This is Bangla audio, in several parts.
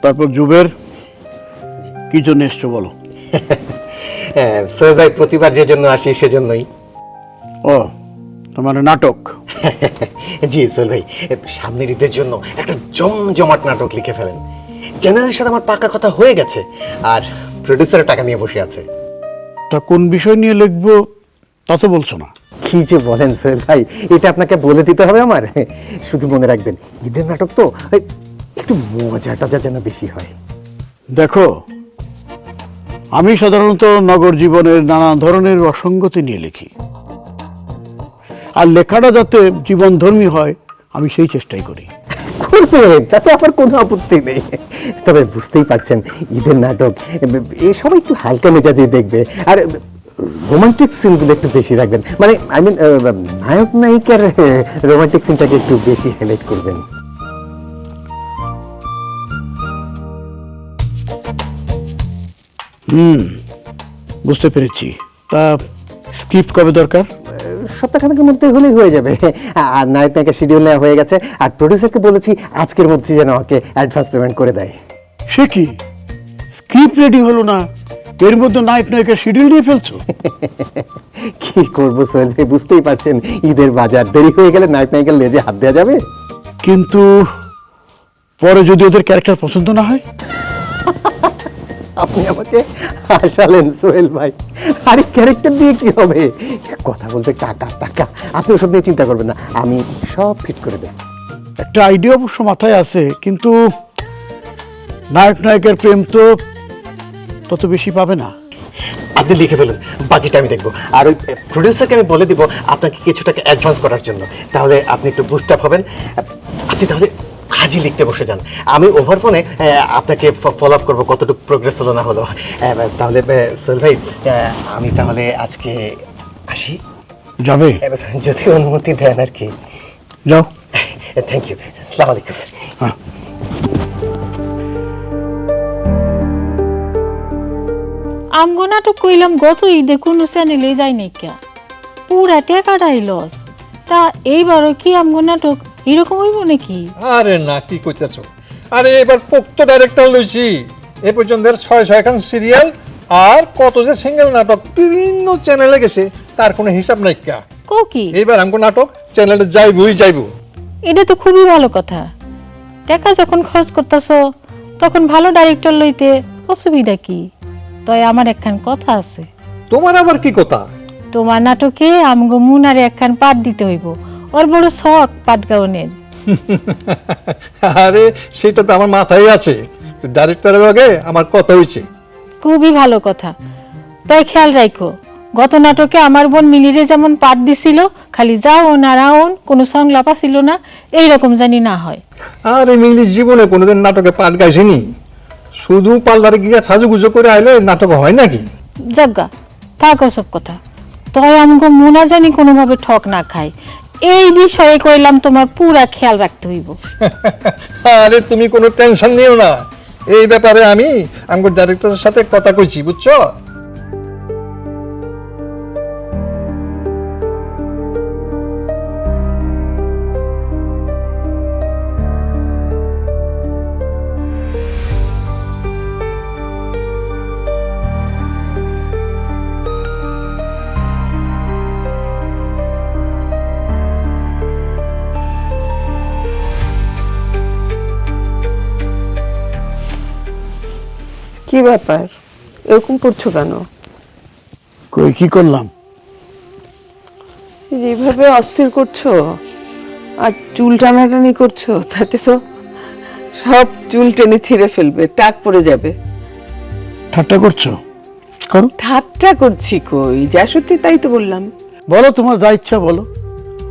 তারপর জুবের কি জন্য এসছো বলো? হ্যাঁ সোহেল ভাই, প্রতিবার যে জন্য আসি সেজন্যই। ও, তোমার নাটক? জি সোহেল ভাই, সামনের ঈদের জন্য একটা জমজমাট নাটক লিখে ফেলেন। চ্যানেলের সাথে আমার পাকা কথা হয়ে গেছে, আর প্রোডিউসারের টাকা নিয়ে বসে আছে। তা কোন বিষয় নিয়ে লিখবো তা তো বলছো না। কি যে বলেন সোহেল ভাই, এটা আপনাকে বলে দিতে হবে আমার? শুধু মনে রাখবেন, ঈদের নাটক তো একটু মজা টজা যেন বেশি হয়। দেখো, আমি সাধারণত নগর জীবনের নানা ধরনের অসঙ্গতি নিয়ে লিখি, আর লেখাটা যাতে জীবনধর্মী হয় আমি সেই চেষ্টাই করি। করবেন, তাতে আমার কোনো আপত্তি নেই। তবে বুঝতেই পারছেন, ঈদের নাটক সবাই একটু হালকা মেজাজে দেখবে, আর রোমান্টিক সিনগুলো একটু বেশি রাখবেন। মানে আই মিন, নায়ক নায়িকার রোমান্টিক সিনটাকে একটু বেশি হাইলাইট করবেন। বুঝতে পেরেছি। তা স্ক্রিপ্ট কবে দরকার? সপ্তাহখানেকের মধ্যে হলেই হয়ে যাবে। আর নায়ক নায়িকা শিডিউল নেওয়া হয়ে গেছে, আর প্রডিউসারকে বলেছি আজকের মধ্যে যেন আমাকে অ্যাডভান্স পেমেন্ট করে দেয়। সে কি, স্ক্রিপ্ট রেডি হলো না, এর মধ্যে নায়ক নায়িকা শিডিউল নিয়ে ফেলছো? কি করবো সোহেল ভাই, বুঝতেই পারছেন, ঈদের বাজার, দেরি হয়ে গেলে নায়ক নায়িকার লেজে হাত দেওয়া যাবে? কিন্তু পরে যদি ওদের ক্যারেক্টার পছন্দ না হয়? আপনি আমাকে হাসালেন সোহেল ভাই। আরে ক্যারেক্টার দিয়ে কি হবে? কথা বলতে টাকা টাকা, আপনি ওসব নিয়ে চিন্তা করবেন না, আমি সব ফিট করে দেব। একটা আইডিয়া অবশ্য মাথায় আছে, কিন্তু নায়ক নায়কের প্রেম তো তত বেশি পাবে না। আপনি লিখে ফেলুন, বাকিটা আমি দেখবো। আর ওই প্রডিউসারকে আমি বলে দিব আপনাকে কিছু টাকা অ্যাডভান্স করার জন্য, তাহলে আপনি একটু বুস্ট আপ হবেন। আপনি তাহলে আজই লিখতে বসে যান, আমি ওভার ফোনে আপনাকে ফলো আপ করবো কতটুকু প্রোগ্রেস হলো না হলো। তাহলে সোহেল ভাই, আমি তাহলে আজকে আসি। যাবে? যদি অনুমতি দেন আর কি। যাও। থ্যাংক ইউ, আসসালামু আলাইকুম। হ্যাঁ। আমগো নাটক কইলাম গত ঈদে কোনো চ্যানেলে যাই নাই কে, পুরা টাকাটাই লস। তা এইবারও কি আমগো নাটক এরকম হইব নাকি? আরে না, কি কইতেছো? আরে এবার পোক্ত ডাইরেক্টর লইছি, এ পর্যন্ত 600 খান সিরিয়াল আর কত যে সিঙ্গেল নাটক বিভিন্ন চ্যানেলে গেছে, তার কোনো হিসাব নাই। কা কো কি এইবার আমগো নাটক চ্যানেলে যাইবো। এটা তো খুবই ভালো কথা। টাকা যখন খরচ করতেছো তখন ভালো ডাইরেক্টর লইতে অসুবিধা কি? তয় আমার একখান কথা আছে। তোমার আবার কি কথা? তোমার নাটকে আমগো মুনারে একখান পাঠ দিতে হইব, ওর বড় শখ পাঠ গাউনের। আরে সেটা তো আমার মাথায় আছে, ডাইরেক্টরের আগে আমার কথা হইছে। খুবই ভালো কথা। তাই খেয়াল রাখো, গত নাটকে আমার বোন মিলিরে যেমন পাঠ দিছিল, খালি যাও না রাউন, কোনো সংলাপ ছিল না, এইরকম জানি না হয়। আরে মিলি জীবনে কোনোদিন নাটকে পাঠ গাইছিনি, শুধু পার্লারে গিয়া সাজুগুজো করে আইলে নাটক হয় নাকি? যাজ্ঞা থাক ওসব কথা। তয় আমগো মুনা জানি কোনোভাবে ঠক না খায়, এই বিষয়ে কইলাম তোমার পুরা খেয়াল রাখতে হইব। আরে তুমি কোনো টেনশন নিও না, এই ব্যাপারে আমি আমার ডাইরেক্টরের সাথে কথা কইছি, বুঝছো? কি ব্যাপার, এরকম করছো কেন? কই কি করলাম? এইভাবে অস্থির করছো আর চুল টানাটানি করছো, তাতে তো সব চুল টেনে ছিঁড়ে ফেলবে, টাক পড়ে যাবে। ঠাট্টা করছো? করো। ঠাট্টা করছি কই, যা সত্যি তাই তো বললাম। বলো, তোমার যা ইচ্ছা বলো।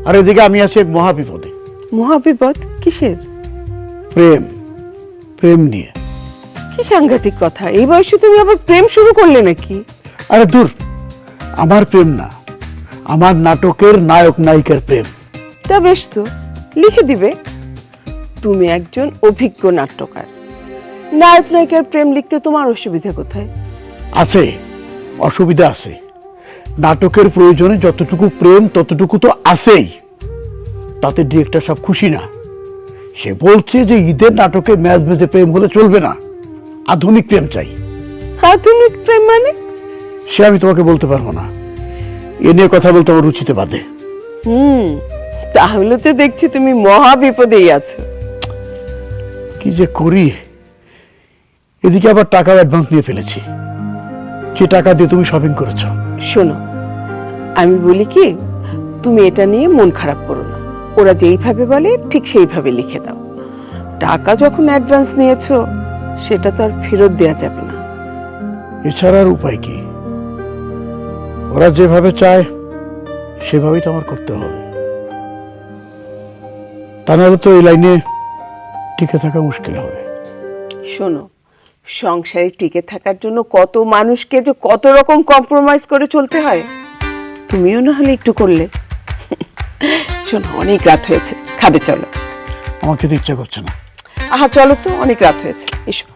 আর এদিকে আমি আছি এক মহাবিপদে। মহাবিপদ? কিসের? প্রেম, প্রেম নিয়ে। কি সাংঘাতিক কথা, এই বয়সে তুমি আবার প্রেম শুরু করলে নাকি? আরে দূর, আমার প্রেম না, আমার নাটকের নায়ক নায়িকার প্রেম। তা বেশ, তো লিখে দিবে। তুমি একজন অভিজ্ঞ নাট্যকার, নায়ক নায়িকার প্রেম লিখতে তোমার অসুবিধা কোথায়? আছে, অসুবিধা আছে। নাটকের প্রয়োজনে যতটুকু প্রেম ততটুকু তো আছেই, তাতে ডিরেক্টর সব খুশি না। সে বলছে যে ঈদের নাটকে ম্যাচ বেঁধে প্রেম হলে চলবে না, আধুনিক প্রেম চাই। আধুনিক প্রেম মানে? সে আমি তোমাকে বলতে পারবো না, এ নিয়ে কথা বলতে আমার রুচিতে বাদে। তাহলে তো দেখছি তুমি মহা বিপদেই আছো। কি যে করি, এদিকে আবার টাকা অ্যাডভান্স নিয়ে ফেলেছি, যে টাকা দিয়ে তুমি শপিং করেছো। শোনো, আমি বলি কি, তুমি এটা নিয়ে মন খারাপ করো না। ওরা যেইভাবে বলে ঠিক সেইভাবে লিখে দাও। টাকা যখন অ্যাডভান্স নিয়েছো, সেটা তো আর ফেরত দেওয়া যাবে না। এছাড়া আর উপায় কি? ওরা যেভাবে চায় সেভাবেই তো আমার করতে হবে, তা নাহলে তো এই লাইনে টিকে থাকা মুশকিল হবে। শোনো, সংসারে টিকে থাকার জন্য কত মানুষকে যে কত রকম কম্প্রোমাইজ করে চলতে হয়, তুমিও না হলে একটু করলে। শোনো, অনেক রাত হয়েছে, খাবে চলো। আমার খেতে ইচ্ছা করছে না। আহা চলো তো, অনেক রাত হয়েছে, এসো।